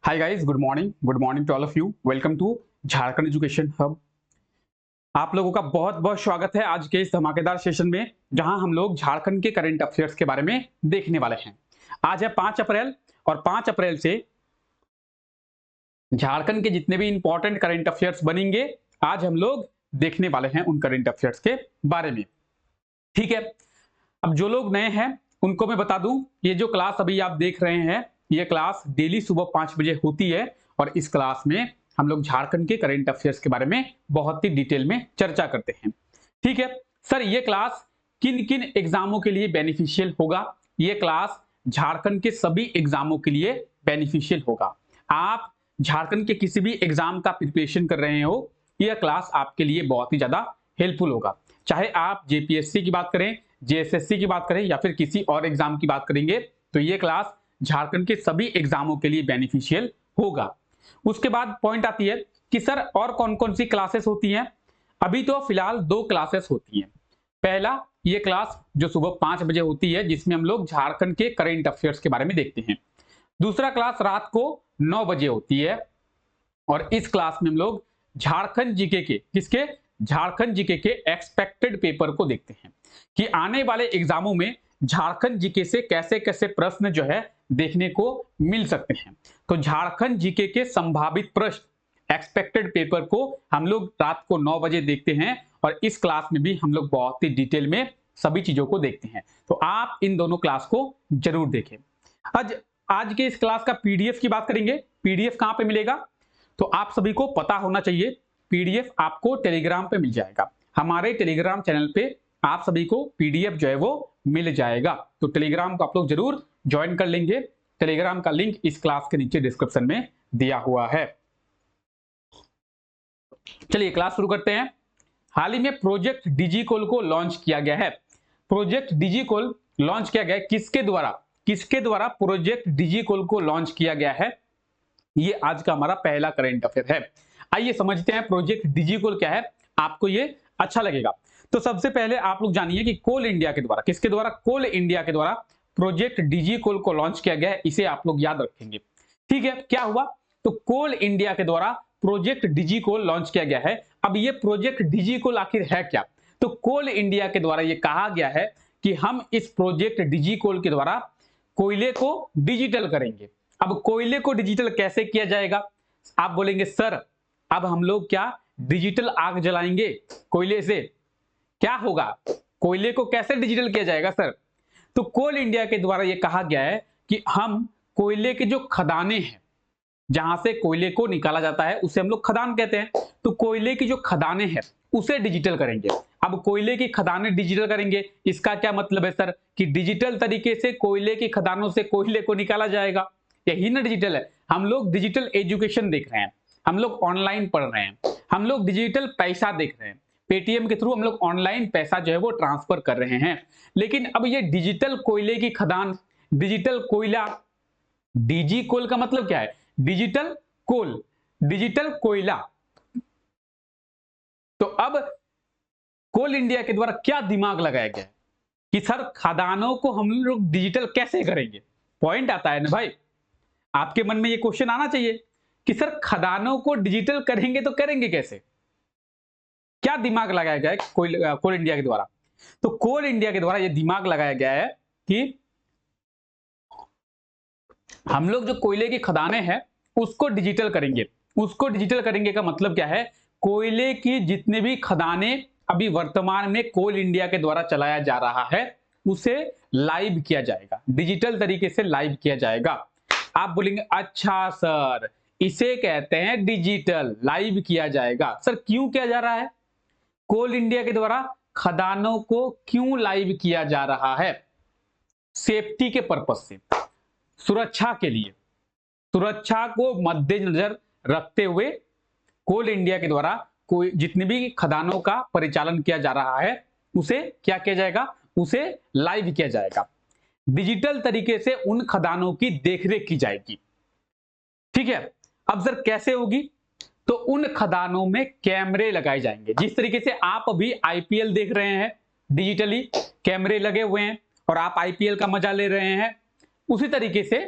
Hi guys, good morning to all of you. Welcome to Jharkhand education hub. आप लोगों का बहुत बहुत स्वागत है आज के इस धमाकेदार सेशन में, जहां हम लोग झारखंड के करंट अफेयर्स के बारे में देखने वाले हैं। आज है 5 अप्रैल और 5 अप्रैल से झारखंड के जितने भी इंपॉर्टेंट करंट अफेयर्स बनेंगे, आज हम लोग देखने वाले हैं उन करंट अफेयर्स के बारे में। ठीक है, अब जो लोग नए हैं उनको मैं बता दूं, ये जो क्लास अभी आप देख रहे हैं, ये क्लास डेली सुबह 5 बजे होती है और इस क्लास में हम लोग झारखंड के करंट अफेयर्स के बारे में बहुत ही डिटेल में चर्चा करते हैं। ठीक है सर, ये क्लास किन किन एग्जामों के लिए बेनिफिशियल होगा? ये क्लास झारखंड के सभी एग्जामों के लिए बेनिफिशियल होगा। आप झारखंड के किसी भी एग्जाम का प्रिपरेशन कर रहे हो, यह क्लास आपके लिए बहुत ही ज्यादा हेल्पफुल होगा। चाहे आप जेपीएससी की बात करें, जेएसएससी की बात करें या फिर किसी और एग्जाम की बात करेंगे, तो ये क्लास झारखंड के सभी एग्जामों के लिए बेनिफिशियल होगा। उसके बाद पॉइंट आती है कि सर और कौन कौन सी क्लासेस होती हैं? अभी तो फिलहाल 2 क्लासेस होती हैं। पहला ये क्लास जो सुबह 5 बजे होती है, जिसमें हम लोग झारखंड के करंट अफेयर्स के बारे में देखते हैं। दूसरा क्लास रात को 9 बजे होती है और इस क्लास में हम लोग झारखंड जीके के झारखंड जीके के एक्सपेक्टेड पेपर को देखते हैं कि आने वाले एग्जामों में झारखंड जीके से कैसे कैसे प्रश्न जो है देखने को मिल सकते हैं। तो झारखंड जीके के संभावित प्रश्न एक्सपेक्टेड पेपर को हम लोग रात को 9 बजे देखते हैं और इस क्लास में भी हम लोग बहुत ही डिटेल में सभी चीजों को देखते हैं। तो आप इन दोनों क्लास को जरूर देखें। आज आज के इस क्लास का पीडीएफ की बात करेंगे। पीडीएफ कहां पे मिलेगा? तो आप सभी को पता होना चाहिए, पीडीएफ आपको टेलीग्राम पे मिल जाएगा। हमारे टेलीग्राम चैनल पे आप सभी को पीडीएफ जो है वो मिल जाएगा। तो टेलीग्राम को आप लोग जरूर ज्वाइन कर लेंगे। टेलीग्राम का लिंक इस क्लास के नीचे डिस्क्रिप्शन में दिया हुआ है। चलिए क्लास शुरू करते हैं। हाल ही में प्रोजेक्ट डिजिकोल को लॉन्च किया गया है। प्रोजेक्ट डिजिकोल लॉन्च किया गया है किसके द्वारा? किसके द्वारा प्रोजेक्ट डिजिकोल को लॉन्च किया गया है? ये आज का हमारा पहला करंट अफेयर है। आइए समझते हैं प्रोजेक्ट डिजिकोल क्या है, आपको ये अच्छा लगेगा। तो सबसे पहले आप लोग जानिए कि कोल इंडिया के द्वारा, किसके द्वारा? कोल इंडिया के द्वारा प्रोजेक्ट डिजिकोल को लॉन्च किया गया है। इसे आप लोग याद रखेंगे। ठीक है, क्या हुआ? तो कोल इंडिया के द्वारा प्रोजेक्ट डिजिकोल लॉन्च किया गया है। अब ये प्रोजेक्ट डिजिकोल आखिर है क्या? तो कोल इंडिया के द्वारा ये कहा गया है कि हम इस प्रोजेक्ट डिजिकोल के द्वारा कोयले को डिजिटल करेंगे। अब कोयले को डिजिटल कैसे किया जाएगा? आप बोलेंगे सर अब हम लोग क्या डिजिटल आग जलाएंगे कोयले से? क्या होगा? कोयले को कैसे डिजिटल किया जाएगा सर? तो कोल इंडिया के द्वारा यह कहा गया है कि हम कोयले के जो खदानें हैं, जहां से कोयले को निकाला जाता है, उसे हम लोग खदान कहते हैं। तो कोयले की जो खदानें हैं उसे डिजिटल करेंगे। अब कोयले की खदानें डिजिटल करेंगे, इसका क्या मतलब है सर? कि डिजिटल तरीके से कोयले की खदानों से कोयले को निकाला जाएगा। यही ना डिजिटल है। हम लोग डिजिटल एजुकेशन देख रहे हैं, हम लोग ऑनलाइन पढ़ रहे हैं, हम लोग डिजिटल पैसा देख रहे हैं। पेटीएम के थ्रू हम लोग ऑनलाइन पैसा जो है वो ट्रांसफर कर रहे हैं। लेकिन अब ये डिजिटल कोयले की खदान, डिजिटल कोयला, डीजी कोल का मतलब क्या है? डिजिटल कोल, डिजिटल कोयला। तो अब कोल इंडिया के द्वारा क्या दिमाग लगाया गया है कि सर खदानों को हम लोग डिजिटल कैसे करेंगे? पॉइंट आता है ना भाई, आपके मन में ये क्वेश्चन आना चाहिए कि सर खदानों को डिजिटल करेंगे तो करेंगे कैसे? क्या दिमाग लगाया गया है कोल इंडिया के द्वारा? तो कोल इंडिया के द्वारा यह दिमाग लगाया गया है कि हम लोग जो कोयले की खदानें हैं उसको डिजिटल करेंगे। उसको डिजिटल करेंगे का मतलब क्या है? कोयले की जितने भी खदानें अभी वर्तमान में कोल इंडिया के द्वारा चलाया जा रहा है उसे लाइव किया जाएगा, डिजिटल तरीके से लाइव किया जाएगा। आप बोलेंगे अच्छा सर इसे कहते हैं डिजिटल, लाइव किया जाएगा। सर क्यों किया जा रहा है? कोल इंडिया के द्वारा खदानों को क्यों लाइव किया जा रहा है? सेफ्टी के पर्पज से, सुरक्षा के लिए, सुरक्षा को मद्देनजर रखते हुए कोल इंडिया के द्वारा कोई जितने भी खदानों का परिचालन किया जा रहा है उसे क्या किया जाएगा? उसे लाइव किया जाएगा। डिजिटल तरीके से उन खदानों की देखरेख की जाएगी। ठीक है, अब सर कैसे होगी? तो उन खदानों में कैमरे लगाए जाएंगे। जिस तरीके से आप अभी आईपीएल देख रहे हैं, डिजिटली कैमरे लगे हुए हैं और आप आईपीएल का मजा ले रहे हैं, उसी तरीके से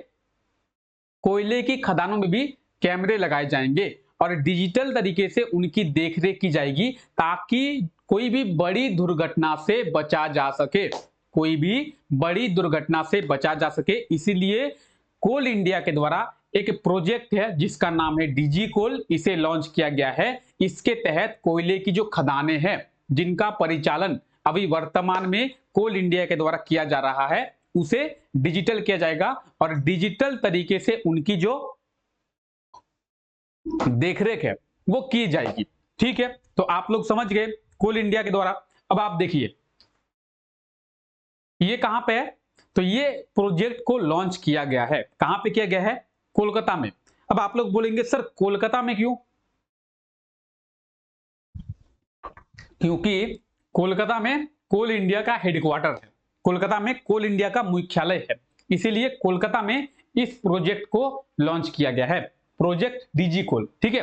कोयले की खदानों में भी कैमरे लगाए जाएंगे और डिजिटल तरीके से उनकी देखरेख की जाएगी ताकि कोई भी बड़ी दुर्घटना से बचा जा सके, कोई भी बड़ी दुर्घटना से बचा जा सके। इसीलिए कोल इंडिया के द्वारा एक प्रोजेक्ट है जिसका नाम है डीजी कोल, इसे लॉन्च किया गया है। इसके तहत कोयले की जो खदानें हैं जिनका परिचालन अभी वर्तमान में कोल इंडिया के द्वारा किया जा रहा है उसे डिजिटल किया जाएगा और डिजिटल तरीके से उनकी जो देखरेख है वो की जाएगी। ठीक है, तो आप लोग समझ गए कोल इंडिया के द्वारा। अब आप देखिए ये कहां पे है, तो ये प्रोजेक्ट को लॉन्च किया गया है। कहां पे किया गया है? कोलकाता में। अब आप लोग बोलेंगे सर कोलकाता में क्यों? क्योंकि कोलकाता में कोल इंडिया का हेडक्वार्टर है, कोलकाता में कोल इंडिया का मुख्यालय है, इसीलिए कोलकाता में इस प्रोजेक्ट को लॉन्च किया गया है, प्रोजेक्ट डीजी कोल। ठीक है,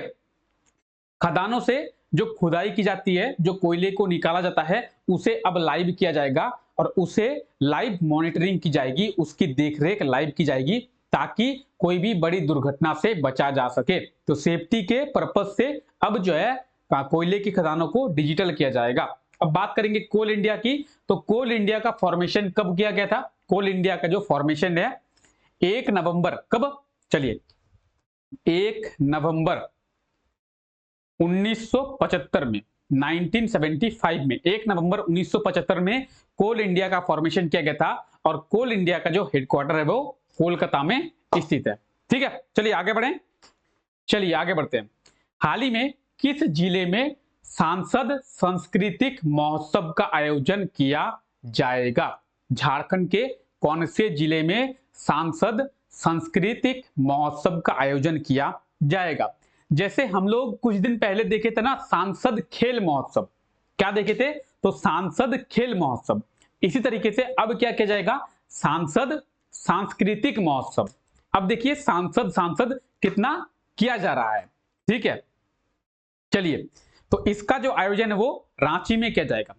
खदानों से जो खुदाई की जाती है, जो कोयले को निकाला जाता है, उसे अब लाइव किया जाएगा और उसे लाइव मॉनिटरिंग की जाएगी, उसकी देखरेख लाइव की जाएगी ताकि कोई भी बड़ी दुर्घटना से बचा जा सके। तो सेफ्टी के पर्पज से अब जो है कोयले की खदानों को डिजिटल किया जाएगा। अब बात करेंगे कोल इंडिया की, तो कोल इंडिया का फॉर्मेशन कब किया गया था? कोल इंडिया का जो फॉर्मेशन है 1 नवंबर, कब? चलिए 1 नवंबर 1975 में, 1975 में, 1 नवंबर 1975 में कोल इंडिया का फॉर्मेशन किया गया था और कोल इंडिया का जो हेडक्वार्टर है वो कोलकाता में स्थित है। ठीक है, चलिए आगे बढ़ें, चलिए आगे बढ़ते हैं। हाल ही में किस जिले में सांसद सांस्कृतिक महोत्सव का आयोजन किया जाएगा? झारखंड के कौन से जिले में सांसद सांस्कृतिक महोत्सव का आयोजन किया जाएगा? जैसे हम लोग कुछ दिन पहले देखे थे ना सांसद खेल महोत्सव, क्या देखे थे? तो सांसद खेल महोत्सव। इसी तरीके से अब क्या किया जाएगा? सांसद सांस्कृतिक महोत्सव। अब देखिए सांसद सांसद कितना किया जा रहा है। ठीक है, चलिए, तो इसका जो आयोजन है वो रांची में किया जाएगा।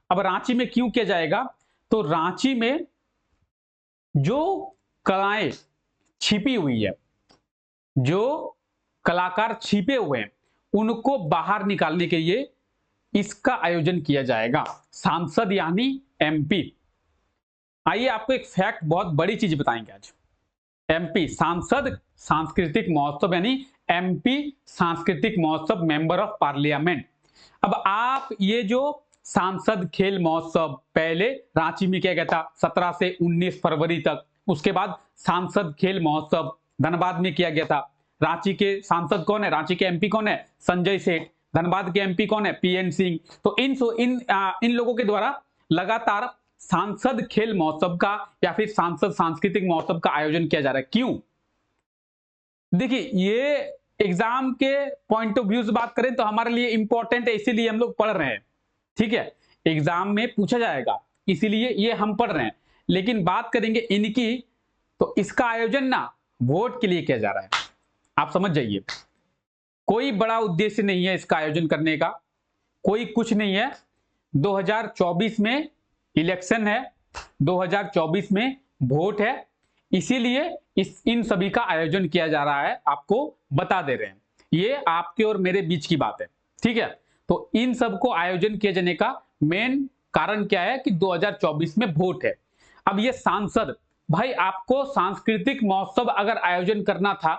अब रांची में क्यों किया जाएगा? तो रांची में जो कलाएं छिपी हुई है, जो कलाकार छिपे हुए हैं, उनको बाहर निकालने के लिए इसका आयोजन किया जाएगा। सांसद यानी एमपी। आइए आपको एक फैक्ट, बहुत बड़ी चीज बताएंगे आज। एमपी सांसद सांस्कृतिक महोत्सव यानी एमपी सांस्कृतिक महोत्सव, मेंबर ऑफ पार्लियामेंट। अब आप ये जो सांसद खेल महोत्सव पहले रांची में किया गया था 17 से 19 फरवरी तक, उसके बाद सांसद खेल महोत्सव धनबाद में किया गया था। रांची के सांसद कौन है? रांची के एमपी कौन है? संजय सेठ। धनबाद के एमपी कौन है? पीएन सिंह। तो इन लोगों के द्वारा लगातार सांसद खेल महोत्सव का या फिर सांसद सांस्कृतिक महोत्सव का आयोजन किया जा रहा है। क्यों? देखिए ये एग्जाम के पॉइंट ऑफ व्यू से बात करें तो हमारे लिए इंपॉर्टेंट है, इसीलिए हम लोग पढ़ रहे हैं। ठीक है, एग्जाम में पूछा जाएगा इसीलिए ये हम पढ़ रहे हैं। लेकिन बात करेंगे इनकी, तो इसका आयोजन ना वोट के लिए किया जा रहा है, आप समझ जाइए। कोई बड़ा उद्देश्य नहीं है इसका आयोजन करने का, कोई कुछ नहीं है। 2024 में इलेक्शन है, 2024 में वोट है, इसीलिए इन सभी का आयोजन किया जा रहा है। आपको बता दे रहे हैं, ये आपके और मेरे बीच की बात है। ठीक है, तो इन सब को आयोजन किए जाने का मेन कारण क्या है कि 2024 में वोट है। अब ये सांसद, भाई आपको सांस्कृतिक महोत्सव अगर आयोजन करना था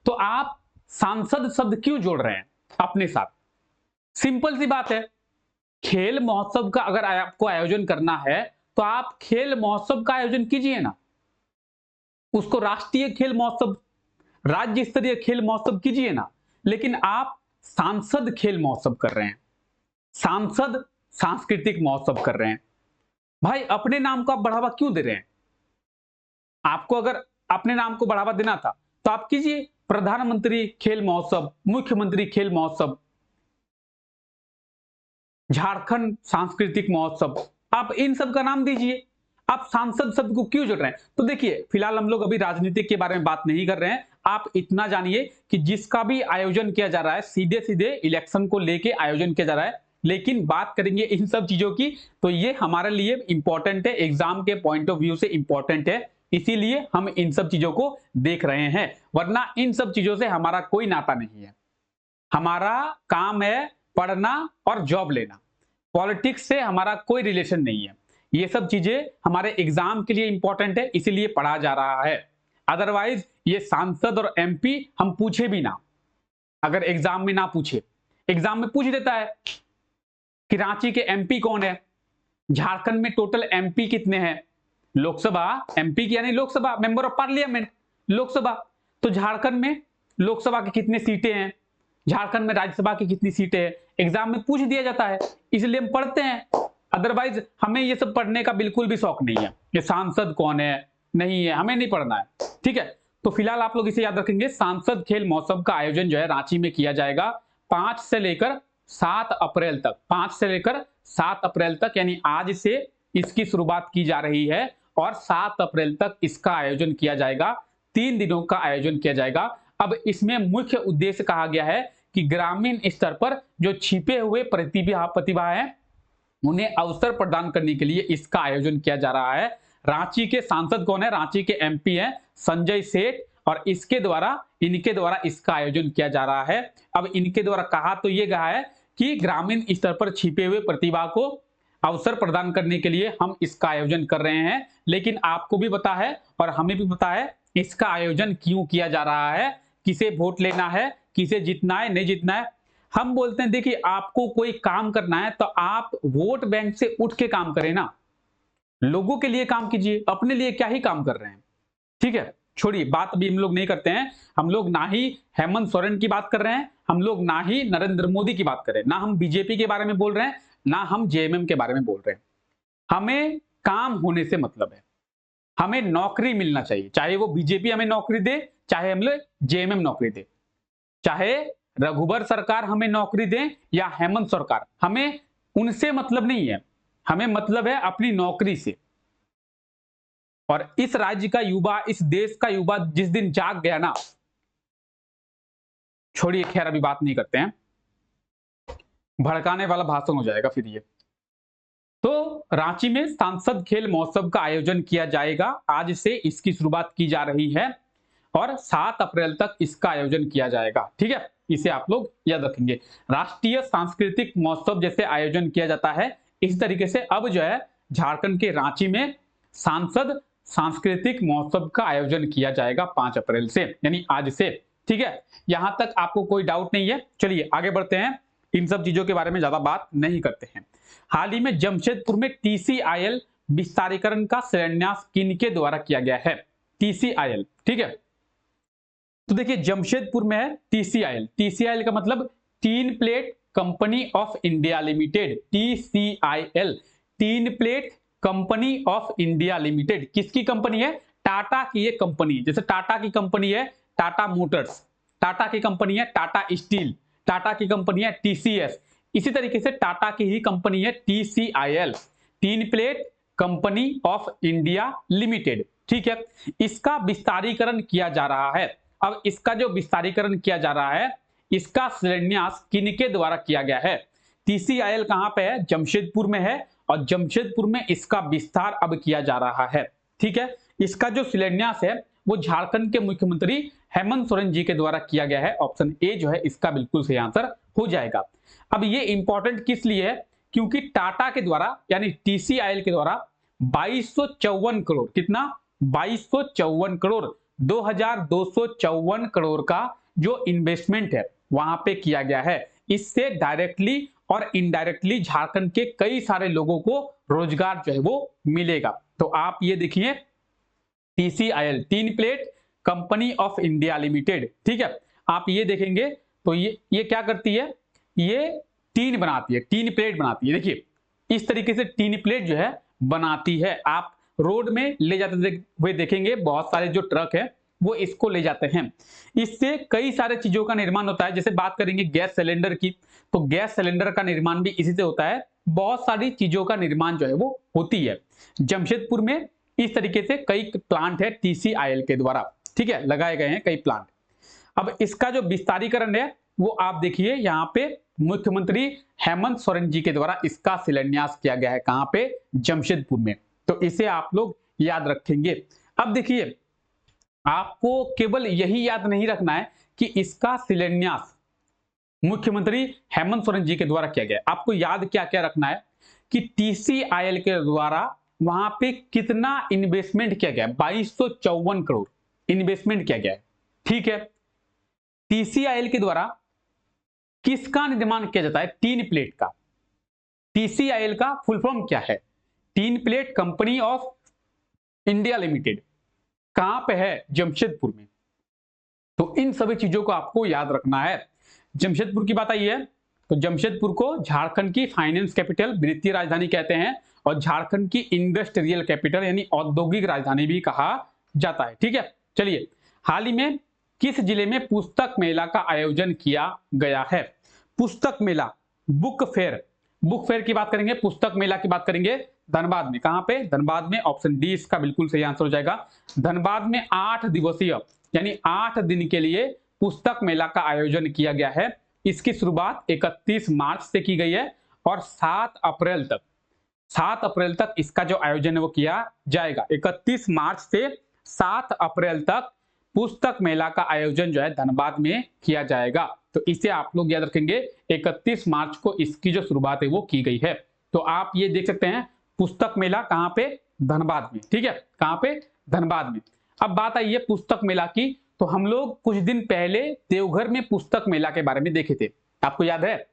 तो आप सांसद शब्द क्यों जोड़ रहे हैं अपने साथ? सिंपल सी बात है, खेल महोत्सव का अगर आपको आयोजन करना है तो आप खेल महोत्सव का आयोजन कीजिए ना, उसको राष्ट्रीय खेल महोत्सव, राज्य स्तरीय खेल महोत्सव कीजिए ना। लेकिन आप सांसद खेल महोत्सव कर रहे हैं, सांसद सांस्कृतिक महोत्सव कर रहे हैं। भाई अपने नाम को आप बढ़ावा क्यों दे रहे हैं? आपको अगर अपने नाम को बढ़ावा देना था तो आप कीजिए प्रधानमंत्री खेल महोत्सव, मुख्यमंत्री खेल महोत्सव, झारखंड सांस्कृतिक महोत्सव, आप इन सब का नाम दीजिए। आप सांसद शब्द को क्यों जोड़ रहे हैं? तो देखिए फिलहाल हम लोग अभी राजनीतिक के बारे में बात नहीं कर रहे हैं। आप इतना जानिए कि जिसका भी आयोजन किया जा रहा है सीधे सीधे इलेक्शन को लेके आयोजन किया जा रहा है। लेकिन बात करेंगे इन सब चीजों की तो ये हमारे लिए इंपॉर्टेंट है, एग्जाम के पॉइंट ऑफ व्यू से इंपॉर्टेंट है, इसीलिए हम इन सब चीजों को देख रहे हैं, वरना इन सब चीजों से हमारा कोई नाता नहीं है। हमारा काम है पढ़ना और जॉब लेना, पॉलिटिक्स से हमारा कोई रिलेशन नहीं है। ये सब चीजें हमारे एग्जाम के लिए इंपॉर्टेंट है, इसीलिए पढ़ा जा रहा है। अदरवाइज ये सांसद और एमपी हम पूछे भी ना, अगर एग्जाम में ना पूछे, एग्जाम में पूछ देता है कि रांची के एमपी कौन है, झारखंड में टोटल एमपी कितने हैं, लोकसभा एमपी की यानी Lok Sabha member of parliament, Lok Sabha, तो झारखंड में लोकसभा की कितनी सीटें हैं, झारखंड में राज्यसभा की कितनी सीटें हैं, एग्जाम में पूछ दिया जाता है, इसलिए हम पढ़ते हैं। अदरवाइज हमें ये सब पढ़ने का बिल्कुल भी शौक नहीं है, ये सांसद कौन है नहीं है, हमें नहीं पढ़ना है, ठीक है। तो फिलहाल आप लोग इसे याद रखेंगे, सांसद खेल महोत्सव का आयोजन जो है रांची में किया जाएगा 5 से लेकर 7 अप्रैल तक, 5 से लेकर 7 अप्रैल तक, यानी आज से इसकी शुरुआत की जा रही है और 7 अप्रैल तक इसका आयोजन किया जाएगा, 3 दिनों का आयोजन किया जाएगा। अब इसमें मुख्य उद्देश्य कहा गया है कि ग्रामीण स्तर पर जो छिपे हुए प्रतिभा है उन्हें अवसर प्रदान करने के लिए इसका आयोजन किया जा रहा है। रांची के सांसद कौन है, रांची के एमपी हैं संजय सेठ, और इनके द्वारा इसका आयोजन किया जा रहा है। अब इनके द्वारा कहा तो ये गया है कि ग्रामीण स्तर पर छिपे हुए प्रतिभा को अवसर प्रदान करने के लिए हम इसका आयोजन कर रहे हैं, लेकिन आपको भी पता है और हमें भी पता है इसका आयोजन क्यों किया जा रहा है, किसे वोट लेना है, किसे जीतना है नहीं जीतना है। हम बोलते हैं देखिए आपको कोई काम करना है तो आप वोट बैंक से उठ के काम करें ना, लोगों के लिए काम कीजिए, अपने लिए क्या ही काम कर रहे हैं, ठीक है। छोड़िए, बात अभी हम लोग नहीं करते हैं, हम लोग ना ही हेमंत सोरेन की बात कर रहे हैं, हम लोग ना ही नरेंद्र मोदी की बात कर रहे हैं, ना हम बीजेपी के बारे में बोल रहे हैं, ना हम जेएमएम के बारे में बोल रहे हैं। हमें काम होने से मतलब है, हमें नौकरी मिलना चाहिए, चाहे वो बीजेपी हमें नौकरी दे, चाहे हम लोग जेएमएम नौकरी दे, चाहे रघुबर सरकार हमें नौकरी दे या हेमंत सरकार, हमें उनसे मतलब नहीं है, हमें मतलब है अपनी नौकरी से। और इस राज्य का युवा, इस देश का युवा जिस दिन जाग गया ना, छोड़िए खैर अभी बात नहीं करते हैं, भड़काने वाला भाषण हो जाएगा फिर ये। तो रांची में सांसद खेल महोत्सव का आयोजन किया जाएगा, आज से इसकी शुरुआत की जा रही है और 7 अप्रैल तक इसका आयोजन किया जाएगा, ठीक है। इसे आप लोग याद रखेंगे। राष्ट्रीय सांस्कृतिक महोत्सव जैसे आयोजन किया जाता है, इस तरीके से अब जो है झारखंड के रांची में सांसद सांस्कृतिक महोत्सव का आयोजन किया जाएगा 5 अप्रैल से, यानी आज से, ठीक है। यहां तक आपको कोई डाउट नहीं है। चलिए आगे बढ़ते हैं, इन सब चीजों के बारे में ज्यादा बात नहीं करते हैं। हाल ही में जमशेदपुर में टीसीआईएल विस्तारीकरण का शिलान्यास किनके द्वारा किया गया है, टीसीआईएल, ठीक है। तो देखिए जमशेदपुर में है टीसीआईएल, टीसीआईएल का मतलब tin plate company of India limited, TCIL, tin plate company of India limited. किसकी कंपनी है, टाटा की ये कंपनी, जैसे टाटा की कंपनी है टाटा मोटर्स, टाटा की कंपनी है टाटा स्टील, टाटा की कंपनी है टीसीएस, इसी तरीके से टाटा की ही कंपनी है TCIL, tin plate company of India limited, ठीक है। इसका विस्तारीकरण किया जा रहा है। अब इसका जो विस्तारीकरण किया जा रहा है, इसका शिलान्यास किनके द्वारा किया गया है, टीसीआईएल कहां पे है, जमशेदपुर में है, और जमशेदपुर में इसका विस्तार अब किया जा रहा है, ठीक है। इसका जो शिलान्यास है वो झारखंड के मुख्यमंत्री हेमंत सोरेन जी के द्वारा किया गया है। ऑप्शन ए जो है इसका बिल्कुल सही आंसर हो जाएगा। अब ये इंपॉर्टेंट किस लिए है, क्योंकि टाटा के द्वारा यानी टीसीआईएल के द्वारा 2254 करोड़, कितना 2254 करोड़, 2254 करोड़ का जो इन्वेस्टमेंट है वहां पे किया गया है। इससे डायरेक्टली और इनडायरेक्टली झारखंड के कई सारे लोगों को रोजगार जो है वो मिलेगा। तो आप ये देखिए TCIL, tin plate company of India limited, ठीक है। आप ये देखेंगे तो ये क्या करती है, ये टीन बनाती है, टीन प्लेट बनाती है। देखिए इस तरीके से टीन प्लेट जो है बनाती है। आप रोड में ले जाते हुए देखेंगे बहुत सारे जो ट्रक है वो इसको ले जाते हैं। इससे कई सारे चीजों का निर्माण होता है। जैसे बात करेंगे गैस सिलेंडर की, तो गैस सिलेंडर का निर्माण भी इसी से होता है। बहुत सारी चीजों का निर्माण जो है वो होती है। जमशेदपुर में इस तरीके से कई प्लांट है टीसीआईएल के द्वारा, ठीक है, लगाए गए हैं कई प्लांट। अब इसका जो विस्तारीकरण है वो आप देखिए यहाँ पे मुख्यमंत्री हेमंत सोरेन जी के द्वारा इसका शिलान्यास किया गया है, कहां पे, जमशेदपुर में। तो इसे आप लोग याद रखेंगे। अब देखिए, आपको केवल यही याद नहीं रखना है कि इसका शिलान्यास मुख्यमंत्री हेमंत सोरेन जी के द्वारा किया गया है। आपको याद क्या क्या रखना है कि टीसीआईएल के द्वारा वहां पे कितना इन्वेस्टमेंट किया गया है, 2254 करोड़ इन्वेस्टमेंट किया गया है। ठीक है, टीसीआईएल के द्वारा किसका निर्माण किया जाता है? टीन प्लेट का। टीसीआईएल का फुल फॉर्म क्या है? Tin plate company of India limited. कहां पे है? जमशेदपुर में। तो इन सभी चीजों को आपको याद रखना है। जमशेदपुर की बात आई है तो जमशेदपुर को झारखंड की फाइनेंस कैपिटल, वित्तीय राजधानी कहते हैं, और झारखंड की इंडस्ट्रियल कैपिटल यानी औद्योगिक राजधानी भी कहा जाता है। ठीक है, चलिए, हाल ही में किस जिले में पुस्तक मेला का आयोजन किया गया है? पुस्तक मेला, बुक फेयर। बुक फेयर की बात करेंगे, पुस्तक मेला की बात करेंगे धनबाद में। कहां पे? धनबाद में। ऑप्शन डी इसका बिल्कुल सही आंसर हो जाएगा। धनबाद में 8 दिवसीय यानी 8 दिन के लिए पुस्तक मेला का आयोजन किया गया है। इसकी शुरुआत 31 मार्च से की गई है और 7 अप्रैल तक इसका जो आयोजन है वो किया जाएगा। 31 मार्च से 7 अप्रैल तक पुस्तक मेला का आयोजन जो है धनबाद में किया जाएगा। तो इसे आप लोग याद रखेंगे, 31 मार्च को इसकी जो शुरुआत है वो की गई है। तो आप ये देख सकते हैं, पुस्तक मेला कहां पे? धनबाद में। ठीक है, कहां पे? धनबाद में। अब बात आई है पुस्तक मेला की, तो हम लोग कुछ दिन पहले देवघर में पुस्तक मेला के बारे में देखे थे। आपको याद है?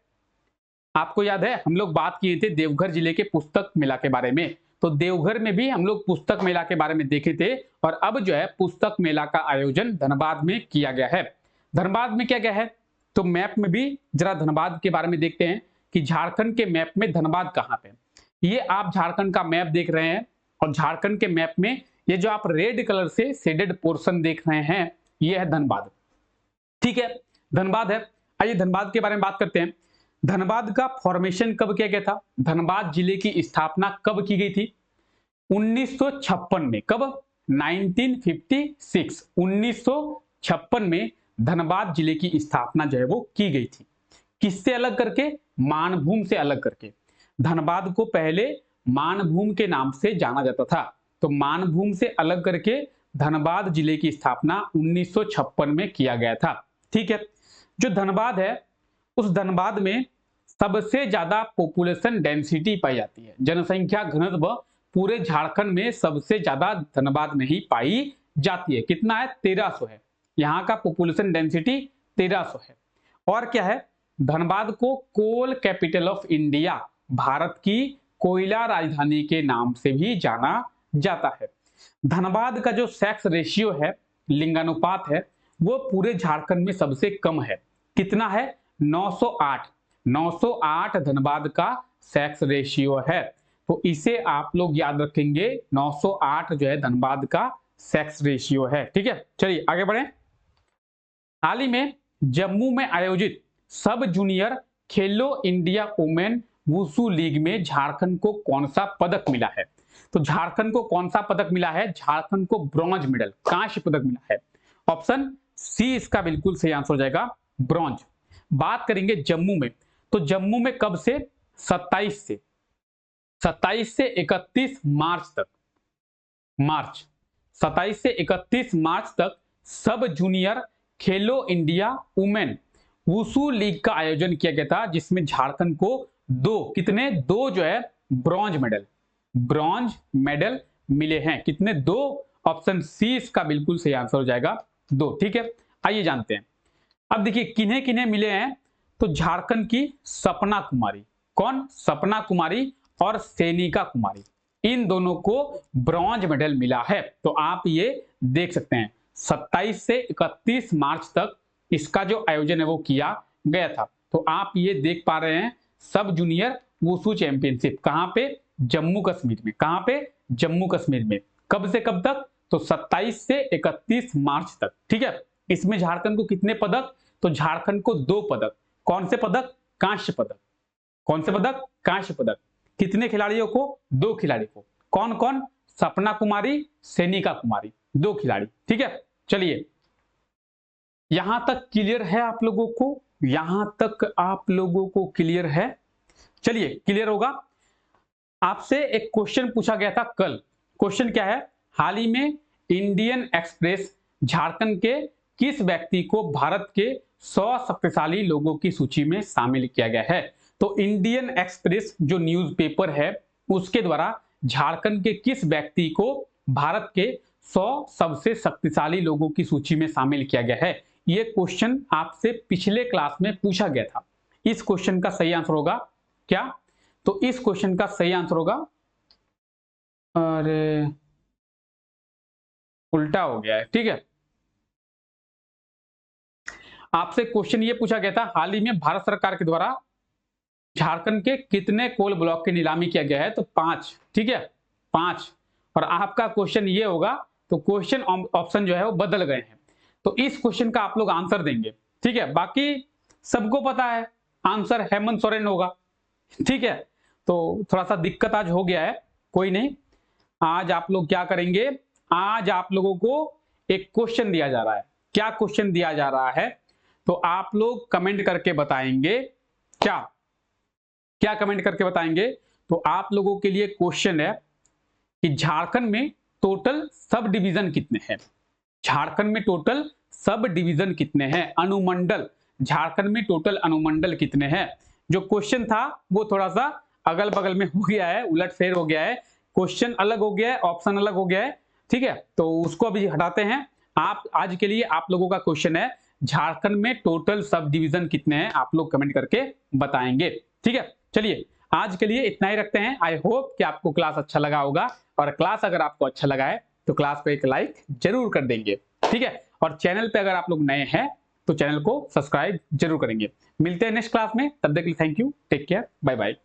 आपको याद है हम लोग बात किए थे देवघर जिले के पुस्तक मेला के बारे में। तो देवघर में भी हम लोग पुस्तक मेला के बारे में देखे थे, और अब जो है पुस्तक मेला का आयोजन धनबाद में किया गया है। धनबाद में क्या गया है? तो मैप में भी जरा धनबाद के बारे में देखते हैं कि झारखंड के मैप में धनबाद कहां पे। ये आप झारखंड का मैप देख रहे हैं, और झारखंड के मैप में ये जो आप रेड कलर से शेडेड पोर्शन देख रहे हैं, ये है धनबाद। ठीक है, धनबाद है। आइए धनबाद के बारे में बात करते हैं। धनबाद का फॉर्मेशन कब किया गया था? धनबाद जिले की स्थापना कब की गई थी? 1956 में। कब? 1956। 1956 में धनबाद जिले की स्थापना जो है वो की गई थी। किससे अलग करके? मानभूम से अलग करके। धनबाद को पहले मानभूम के नाम से जाना जाता था, तो मानभूम से अलग करके धनबाद जिले की स्थापना 1956 में किया गया था। ठीक है, जो धनबाद है उस धनबाद में सबसे ज्यादा पॉपुलेशन डेंसिटी पाई जाती है। जनसंख्या घनत्व पूरे झारखंड में सबसे ज्यादा धनबाद में ही पाई जाती है। कितना है? 1300 है। यहाँ का पॉपुलेशन डेंसिटी 1300 है। और क्या है? धनबाद को कोल कैपिटल ऑफ इंडिया, भारत की कोयला राजधानी के नाम से भी जाना जाता है। धनबाद का जो सेक्स रेशियो है, लिंगानुपात है, वो पूरे झारखंड में सबसे कम है। कितना है? 908। 908 धनबाद का सेक्स रेशियो है। तो इसे आप लोग याद रखेंगे, 908 जो है धनबाद का सेक्स रेशियो है। ठीक है, चलिए आगे बढ़े। हाल ही में जम्मू में आयोजित सब जूनियर खेलो इंडिया वुमेन वुसु लीग में झारखंड को कौन सा पदक मिला है? तो झारखंड को कौन सा पदक मिला है? झारखंड को ब्रॉन्ज मेडल, कांस्य पदक मिला है। ऑप्शन सी इसका बिल्कुल सही आंसर हो जाएगा, ब्रॉन्ज। बात करेंगे जम्मू में, तो जम्मू में कब से? 27 से 31 मार्च तक। 27 से 31 मार्च तक सब जूनियर खेलो इंडिया वुमेन वुसु लीग का आयोजन किया गया था, जिसमें झारखंड को कितने? 2 जो है ब्रॉन्ज मेडल मिले हैं। कितने? 2। ऑप्शन सी इसका बिल्कुल सही आंसर हो जाएगा, 2। ठीक है, आइए जानते हैं। अब देखिए किन्हें किन्हें मिले हैं, तो झारखंड की सपना कुमारी, कौन? सपना कुमारी और सेनिका कुमारी, इन दोनों को ब्रॉन्ज मेडल मिला है। तो आप ये देख सकते हैं 27 से 31 मार्च तक इसका जो आयोजन है वो किया गया था। तो आप ये देख पा रहे हैं सब जूनियर वुसु चैंपियनशिप कहां पे? जम्मू कश्मीर में। कहां पे? जम्मू कश्मीर में। कब से कब तक? तो 27 से 31 मार्च तक। ठीक है, इसमें झारखंड को कितने पदक? तो झारखंड को 2 पदक। कौन से पदक? कांस्य पदक। कौन से पदक? कांस्य पदक। कितने खिलाड़ियों को? 2 खिलाड़ी को। कौन कौन? सपना कुमारी, सेनिका कुमारी, 2 खिलाड़ी। ठीक है, चलिए यहां तक क्लियर है आप लोगों को? यहां तक आप लोगों को क्लियर है? चलिए क्लियर होगा। आपसे एक क्वेश्चन पूछा गया था कल। क्वेश्चन क्या है? हाल ही में इंडियन एक्सप्रेस झारखंड के किस व्यक्ति को भारत के 100 शक्तिशाली लोगों की सूची में शामिल किया गया है? तो इंडियन एक्सप्रेस जो न्यूज़पेपर है उसके द्वारा झारखंड के किस व्यक्ति को भारत के 100 सबसे शक्तिशाली लोगों की सूची में शामिल किया गया है? ये क्वेश्चन आपसे पिछले क्लास में पूछा गया था। इस क्वेश्चन का सही आंसर होगा क्या? तो इस क्वेश्चन का सही आंसर होगा, अरे उल्टा हो गया है, ठीक है। आपसे क्वेश्चन ये पूछा गया था, हाल ही में भारत सरकार के द्वारा झारखंड के कितने कोल ब्लॉक की नीलामी किया गया है? तो 5, ठीक है, 5। और आपका क्वेश्चन ये होगा, तो क्वेश्चन ऑप्शन जो है वो बदल गए हैं। तो इस क्वेश्चन का आप लोग आंसर देंगे, ठीक है। बाकी सबको पता है आंसर हेमंत सोरेन होगा, ठीक है। तो थोड़ा सा दिक्कत आज हो गया है, कोई नहीं। आज आप लोग क्या करेंगे, आज आप लोगों को एक क्वेश्चन दिया जा रहा है। क्या क्वेश्चन दिया जा रहा है? तो आप लोग कमेंट करके बताएंगे। क्या क्या कमेंट करके बताएंगे? तो आप लोगों के लिए क्वेश्चन है कि झारखंड में टोटल सब डिवीजन कितने हैं? झारखंड में टोटल सब डिवीजन कितने हैं? अनुमंडल, झारखंड में टोटल अनुमंडल कितने हैं? जो क्वेश्चन था वो थोड़ा सा अगल बगल में हो गया है, उलटफेर हो गया है, क्वेश्चन अलग हो गया है, ऑप्शन अलग हो गया है, ठीक है। तो उसको अभी हटाते हैं। आप आज के लिए आप लोगों का क्वेश्चन है, झारखंड में टोटल सब डिवीजन कितने हैं? आप लोग कमेंट करके बताएंगे, ठीक है। चलिए आज के लिए इतना ही रखते हैं। आई होप कि आपको क्लास अच्छा लगा होगा, और क्लास अगर आपको अच्छा लगा है तो क्लास को एक लाइक जरूर कर देंगे, ठीक है। और चैनल पे अगर आप लोग नए हैं तो चैनल को सब्सक्राइब जरूर करेंगे। मिलते हैं नेक्स्ट क्लास में, तब तक के लिए thank you, take care, bye bye.